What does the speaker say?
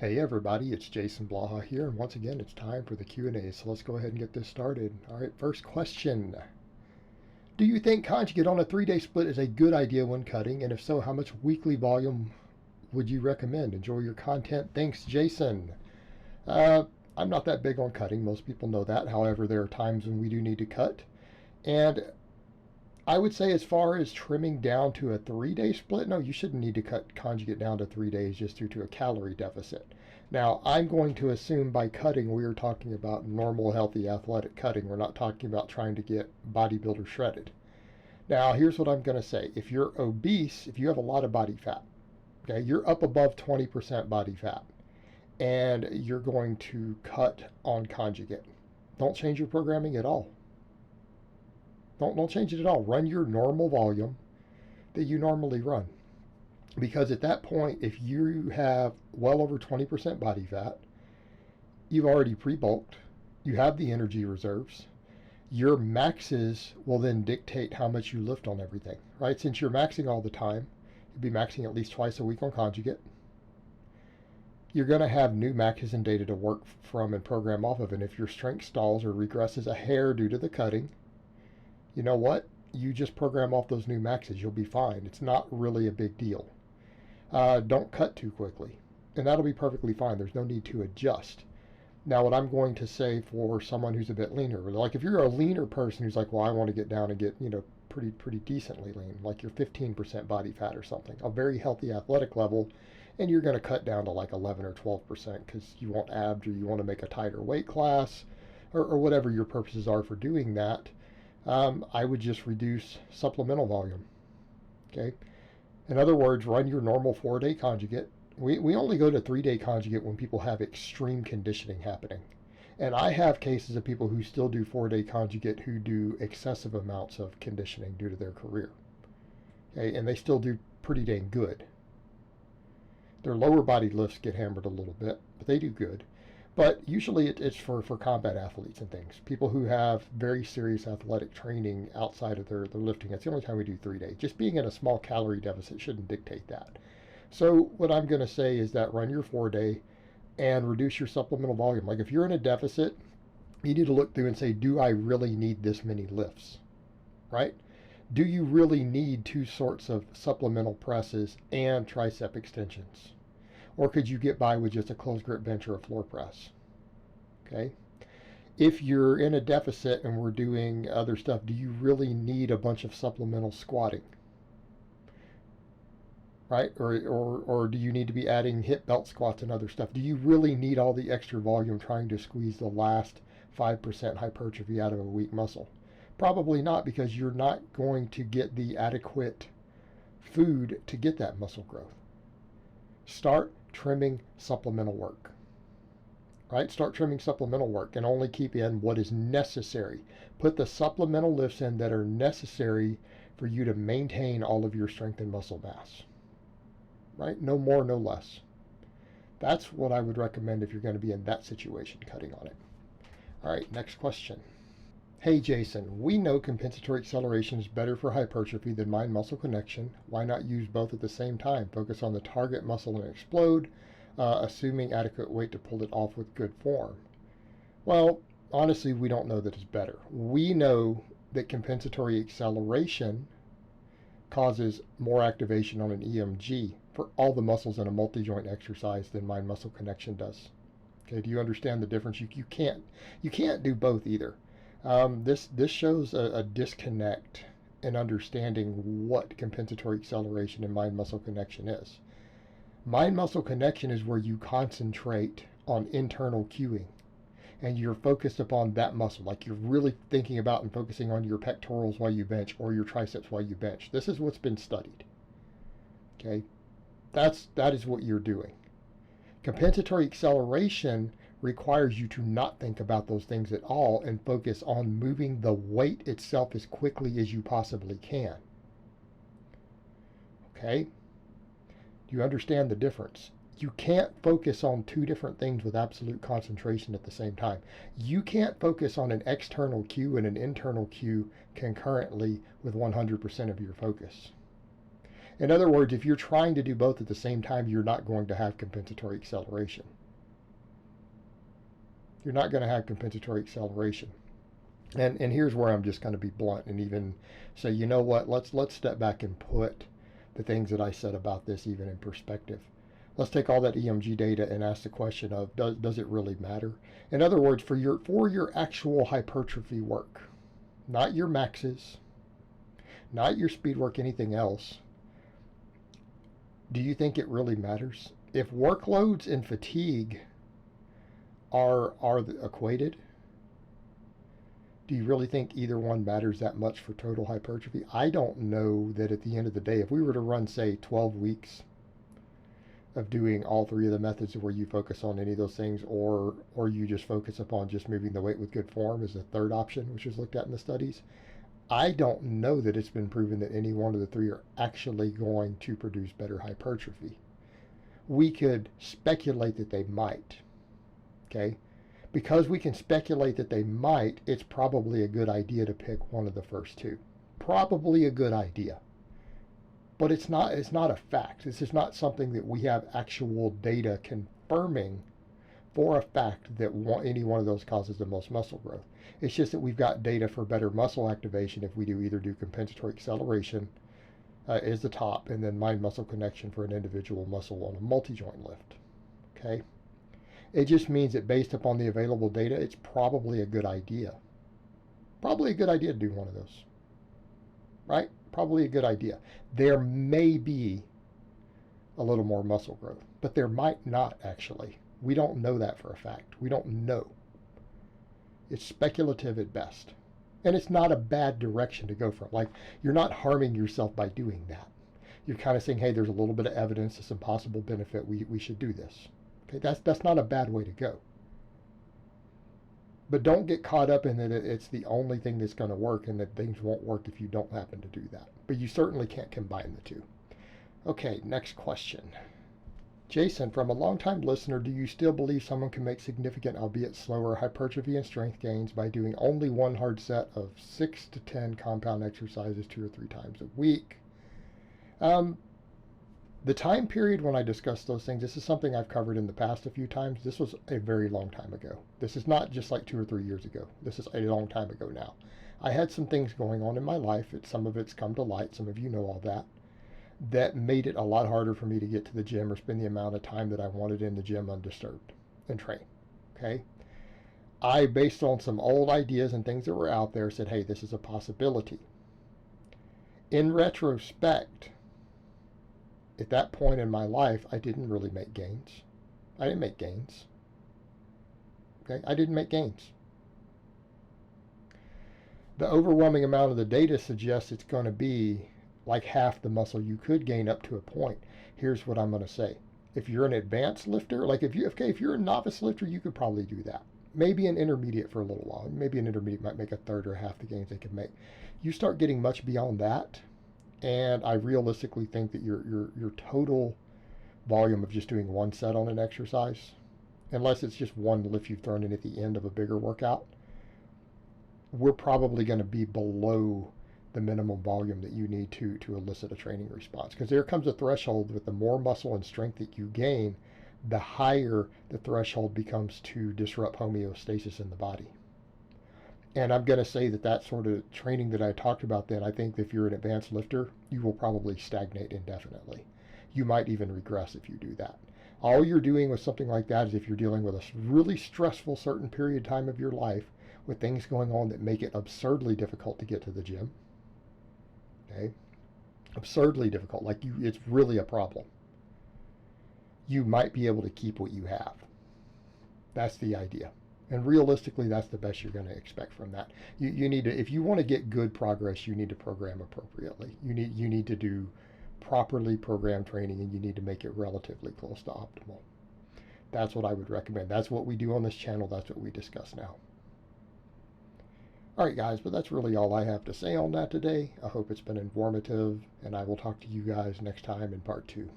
Hey everybody, it's Jason Blaha here, and once again it's time for the Q&A, so let's go ahead and get this started. Alright, first question. Do you think conjugate on a 3-day split is a good idea when cutting, and if so, how much weekly volume would you recommend? Enjoy your content. Thanks, Jason. I'm not that big on cutting, most people know that. However, there are times when we do need to cut, and I would say as far as trimming down to a 3-day split, no, you shouldn't need to cut conjugate down to 3 days just due to a calorie deficit. Now, I'm going to assume by cutting, we are talking about normal, healthy, athletic cutting. We're not talking about trying to get bodybuilder shredded. Now, here's what I'm going to say. If you're obese, if you have a lot of body fat, okay, you're up above 20% body fat, and you're going to cut on conjugate, don't change your programming at all. Don't change it at all. Run your normal volume that you normally run. Because at that point, if you have well over 20% body fat, you've already pre-bulked, you have the energy reserves, your maxes will then dictate how much you lift on everything, right? Since you're maxing all the time, you'll be maxing at least twice a week on conjugate. You're going to have new maxes and data to work from and program off of. And if your strength stalls or regresses a hair due to the cutting, you know what? You just program off those new maxes. You'll be fine. It's not really a big deal. Don't cut too quickly, and that'll be perfectly fine. There's no need to adjust. Now, what I'm going to say for someone who's a bit leaner, like if you're a leaner person who's like, well, I want to get down and get, pretty decently lean, like you're 15% body fat or something, a very healthy athletic level, and you're going to cut down to like 11 or 12% because you want abs or you want to make a tighter weight class or whatever your purposes are for doing that. I would just reduce supplemental volume. Okay. In other words, run your normal 4-day conjugate. We only go to 3-day conjugate when people have extreme conditioning happening. And I have cases of people who still do 4-day conjugate who do excessive amounts of conditioning due to their career. Okay. And they still do pretty dang good. Their lower body lifts get hammered a little bit, but they do good. But usually it's for combat athletes and things. People who have very serious athletic training outside of their lifting. That's the only time we do 3-day. Just being in a small calorie deficit shouldn't dictate that. So what I'm going to say is that run your 4-day and reduce your supplemental volume. Like if you're in a deficit, you need to look through and say, do I really need this many lifts? Right? Do you really need 2 sorts of supplemental presses and tricep extensions? Or could you get by with just a closed grip bench or a floor press? Okay. If you're in a deficit and we're doing other stuff, do you really need a bunch of supplemental squatting? Right? Or do you need to be adding hip belt squats and other stuff? Do you really need all the extra volume trying to squeeze the last 5% hypertrophy out of a weak muscle? Probably not, because you're not going to get the adequate food to get that muscle growth. Start trimming supplemental work. Right? Start trimming supplemental work and only keep in what is necessary. Put the supplemental lifts in that are necessary for you to maintain all of your strength and muscle mass. Right? No more, no less. That's what I would recommend if you're going to be in that situation, cutting on it. All right, next question. Hey Jason, we know compensatory acceleration is better for hypertrophy than mind-muscle connection. Why not use both at the same time? Focus on the target muscle and explode, assuming adequate weight to pull it off with good form. Well, honestly, we don't know that it's better. We know that compensatory acceleration causes more activation on an EMG for all the muscles in a multi-joint exercise than mind-muscle connection does. Okay, do you understand the difference? You can't do both either. This shows a disconnect in understanding what compensatory acceleration and mind-muscle connection is. Mind-muscle connection is where you concentrate on internal cueing and you're focused upon that muscle, like you're really thinking about and focusing on your pectorals while you bench or your triceps while you bench. This is what's been studied. Okay, that is what you're doing. Compensatory acceleration requires you to not think about those things at all and focus on moving the weight itself as quickly as you possibly can. Okay? Do you understand the difference? You can't focus on 2 different things with absolute concentration at the same time. You can't focus on an external cue and an internal cue concurrently with 100% of your focus. In other words, if you're trying to do both at the same time, you're not going to have compensatory acceleration. You're not going to have compensatory acceleration. And here's where I'm just going to be blunt and even say, you know what, let's step back and put the things that I said about this even in perspective. Let's take all that EMG data and ask the question of, does it really matter? In other words, for your actual hypertrophy work, not your maxes, not your speed work, anything else, do you think it really matters? If workloads and fatigue are equated, do you really think either one matters that much for total hypertrophy? I don't know that at the end of the day, if we were to run, say, 12 weeks of doing all three of the methods where you focus on any of those things, or you just focus upon just moving the weight with good form as the third option, which was looked at in the studies, I don't know that it's been proven that any one of the three are actually going to produce better hypertrophy. We could speculate that they might, okay? Because we can speculate that they might, it's probably a good idea to pick one of the first two. Probably a good idea. But it's not a fact. This is not something that we have actual data confirming for a fact that any one of those causes the most muscle growth. It's just that we've got data for better muscle activation if we either do compensatory acceleration is the top, and then mind muscle connection for an individual muscle on a multi-joint lift. Okay? It just means that based upon the available data, it's probably a good idea. Probably a good idea to do one of those. Right? Probably a good idea. There may be a little more muscle growth, but there might not actually. We don't know that for a fact. We don't know. It's speculative at best. And it's not a bad direction to go from. Like, you're not harming yourself by doing that. You're kind of saying, hey, there's a little bit of evidence, there's some possible benefit, we should do this. Okay, that's not a bad way to go. But don't get caught up in that it's the only thing that's going to work and that things won't work if you don't happen to do that. But you certainly can't combine the two. Okay, next question. Jason, from a longtime listener, do you still believe someone can make significant, albeit slower, hypertrophy and strength gains by doing only one hard set of 6 to 10 compound exercises 2 or 3 times a week? The time period when I discussed those things, this is something I've covered in the past a few times. This was a very long time ago. This is not just like 2 or 3 years ago. This is a long time ago now. I had some things going on in my life. Some of it's come to light. Some of you know all that. That made it a lot harder for me to get to the gym or spend the amount of time that I wanted in the gym undisturbed and train. Okay? I, based on some old ideas and things that were out there, said, hey, this is a possibility. In retrospect, at that point in my life, I didn't really make gains. I didn't make gains. Okay? I didn't make gains. The overwhelming amount of the data suggests it's going to be like half the muscle you could gain up to a point. Here's what I'm going to say. If you're an advanced lifter, like if you're a novice lifter, you could probably do that. Maybe an intermediate for a little while. Maybe an intermediate might make a third or half the gains they could make. You start getting much beyond that, and I realistically think that your total volume of just doing one set on an exercise, unless it's just one lift you've thrown in at the end of a bigger workout, we're probably going to be below the minimum volume that you need to elicit a training response. Because there comes a threshold with the more muscle and strength that you gain, the higher the threshold becomes to disrupt homeostasis in the body. And I'm going to say that sort of training that I talked about then, I think if you're an advanced lifter, you will probably stagnate indefinitely. You might even regress if you do that. All you're doing with something like that is if you're dealing with a really stressful certain period of time of your life with things going on that make it absurdly difficult to get to the gym. Okay? Absurdly difficult. Like it's really a problem. You might be able to keep what you have. That's the idea. And realistically, that's the best you're going to expect from that. You need to, if you want to get good progress, you need to program appropriately. You need to do properly programmed training, and you need to make it relatively close to optimal. That's what I would recommend. That's what we do on this channel. That's what we discuss now. All right, guys, but that's really all I have to say on that today. I hope it's been informative, and I will talk to you guys next time in part 2.